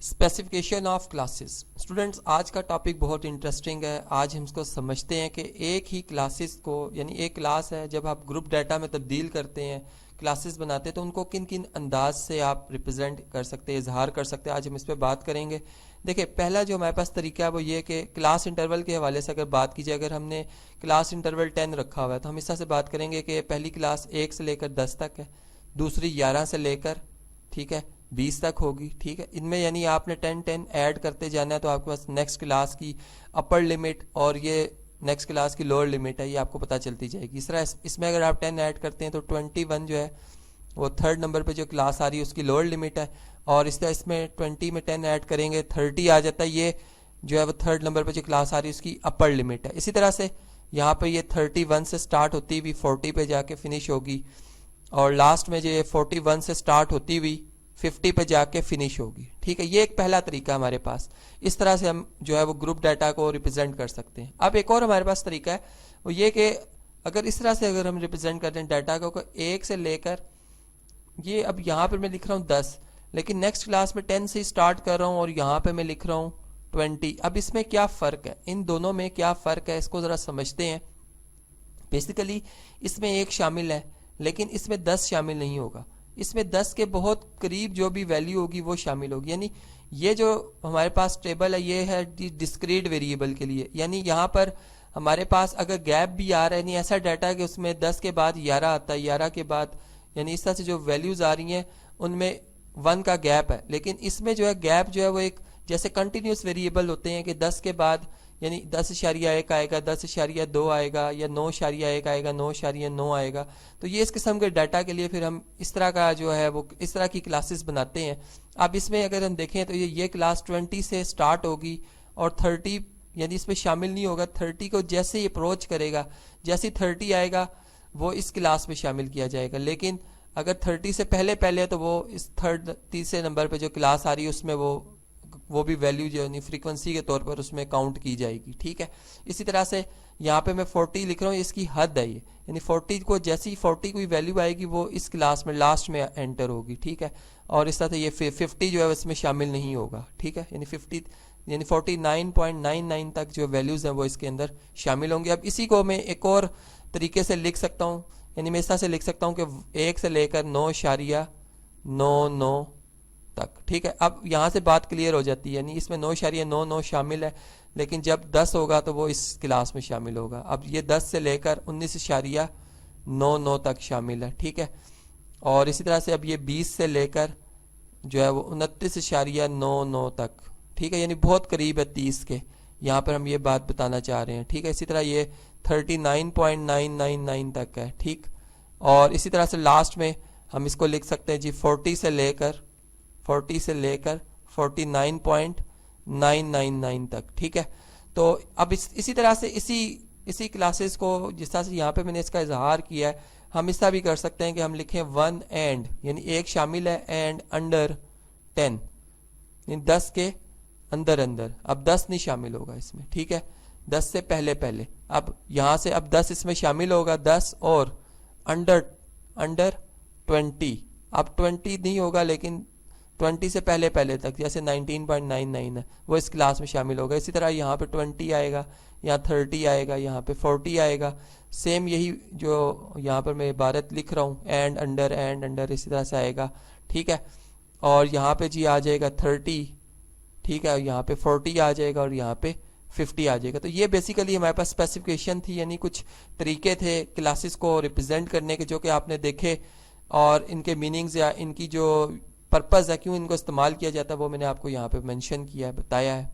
Specification of classes. Students, आज का topic बहुत इंटरेस्टिंग है। आज हम इसको समझते हैं कि एक ही क्लासेस को, यानी एक क्लास है, जब आप ग्रुप डाटा में तब्दील करते हैं, क्लासेस बनाते हैं, तो उनको किन किन अंदाज से आप रिप्रेजेंट कर सकते हैं, इजहार कर सकते हैं। आज हम इस पर बात करेंगे। देखिए, पहला जो हमारे पास तरीका है वो ये कि क्लास इंटरवल के हवाले से अगर बात की जाए, अगर हमने क्लास इंटरवल 10 रखा हुआ है तो हम इस तरह से बात करेंगे कि पहली क्लास 1 से लेकर 10 तक है, दूसरी 11 से लेकर 20 तक होगी। ठीक है, इनमें यानी आपने 10 ऐड करते जाना है, तो आपके पास नेक्स्ट क्लास की अपर लिमिट और ये नेक्स्ट क्लास की लोअर लिमिट है, ये आपको पता चलती जाएगी। इस तरह इसमें अगर आप 10 ऐड करते हैं तो 21 जो है वो थर्ड नंबर पे जो क्लास आ रही है उसकी लोअर लिमिट है, और इस तरह इसमें 20 में 10 ऐड करेंगे 30 आ जाता है, ये जो है वो थर्ड नंबर पे जो क्लास आ रही है उसकी अपर लिमिट है। इसी तरह से यहाँ पे ये 31 से स्टार्ट होती हुई 40 पे जाके फिनिश होगी, और लास्ट में जो ये 41 से स्टार्ट होती हुई 50 पे जाके फिनिश होगी। ठीक है, ये एक पहला तरीका हमारे पास। इस तरह से हम जो है वो ग्रुप डाटा को रिप्रेजेंट कर सकते हैं। अब एक और हमारे पास तरीका है वो ये कि अगर इस तरह से अगर हम रिप्रेजेंट करते हैं डाटा को 1 से लेकर, ये अब यहाँ पर मैं लिख रहा हूँ 10, लेकिन नेक्स्ट क्लास में 10 से स्टार्ट कर रहा हूँ और यहाँ पे मैं लिख रहा हूँ 20। अब इसमें क्या फ़र्क है, इन दोनों में क्या फ़र्क है, इसको ज़रा समझते हैं। बेसिकली इसमें 1 शामिल है, लेकिन इसमें 10 शामिल नहीं होगा। इसमें 10 के बहुत करीब जो भी वैल्यू होगी वो शामिल होगी। यानी ये जो हमारे पास टेबल है ये है डिस्क्रीट वेरिएबल के लिए, यानी यहाँ पर हमारे पास अगर गैप भी आ रहा है, यानी ऐसा डाटा है कि उसमें 10 के बाद 11 आता है, 11 के बाद, यानी इस तरह से जो वैल्यूज आ रही हैं उनमें 1 का गैप है। लेकिन इसमें जो है गैप जो है वो एक जैसे कंटिन्यूस वेरिएबल होते हैं कि 10 के बाद यानी 10.1 आएगा, 10.2 आएगा, या 9.1 आएगा, 9.9 आएगा। तो ये इस किस्म के डाटा के लिए फिर हम इस तरह का जो है वो इस तरह की क्लासेस बनाते हैं। अब इसमें अगर हम देखें तो ये क्लास 20 से स्टार्ट होगी और 30 यानी इसमें शामिल नहीं होगा। 30 को जैसे ही अप्रोच करेगा, जैसे 30 आएगा वो इस क्लास में शामिल किया जाएगा। लेकिन अगर 30 से पहले है तो वो इस तीसरे नंबर पर जो क्लास आ रही है उसमें वो भी वैल्यू जो है फ्रीक्वेंसी के तौर पर उसमें काउंट की जाएगी। ठीक है, इसी तरह से यहाँ पे मैं 40 लिख रहा हूँ, इसकी हद है ये, यानी 40 को जैसे ही 40 कोई वैल्यू आएगी वो इस क्लास में लास्ट में एंटर होगी। ठीक है, और इस तरह से ये 50 जो है इसमें शामिल नहीं होगा। ठीक है, यानी 49.99 तक जो वैल्यूज़ हैं वो इसके अंदर शामिल होंगे। अब इसी को मैं एक और तरीके से लिख सकता हूँ, यानी मैं इस तरह से लिख सकता हूँ कि 1 से लेकर 9.99 तक। ठीक है, अब यहाँ से बात क्लियर हो जाती है, यानी इसमें 9.99 शामिल है, लेकिन जब 10 होगा तो वो इस क्लास में शामिल होगा। अब ये 10 से लेकर 19.99 तक शामिल है। ठीक है, और इसी तरह से अब ये 20 से लेकर जो है वो 29.99 तक। ठीक है, यानी बहुत करीब है 30 के, यहाँ पर हम ये बात बताना चाह रहे हैं। ठीक है, इसी तरह ये 39.999 तक है। ठीक, और इसी तरह से लास्ट में हम इसको लिख सकते हैं जी 40 से लेकर 49.999 तक। ठीक है, तो अब इसी तरह से इसी क्लासेस को जिस तरह से यहाँ पे मैंने इसका इजहार किया है, हम इस तरह भी कर सकते हैं कि हम लिखें 1 एंड, यानी 1 शामिल है, एंड अंडर 10, यानी 10 के अंदर। अब 10 नहीं शामिल होगा इसमें। ठीक है, 10 से पहले। अब यहाँ से अब 10 इसमें शामिल होगा, 10 और अंडर 20। अब 20 नहीं होगा, लेकिन 20 से पहले तक जैसे 19.99 है वो इस क्लास में शामिल होगा। इसी तरह यहाँ पे 20 आएगा, यहाँ 30 आएगा, यहाँ पे 40 आएगा। सेम यही जो यहाँ पर मैं इबारत लिख रहा हूँ, एंड अंडर इसी तरह से आएगा। ठीक है, और यहाँ पे जी आ जाएगा 30। ठीक है, यहाँ पे 40 आ जाएगा और यहाँ पे 50 आ जाएगा। तो ये बेसिकली हमारे पास स्पेसिफिकेशन थी, यानी कुछ तरीके थे क्लासेस को रिप्रेजेंट करने के जो कि आपने देखे, और इनके मीनिंग्स या इनकी जो पर्पज़ है, क्यों इनको इस्तेमाल किया जाता है, वो मैंने आपको यहाँ पे मेंशन किया है, बताया है।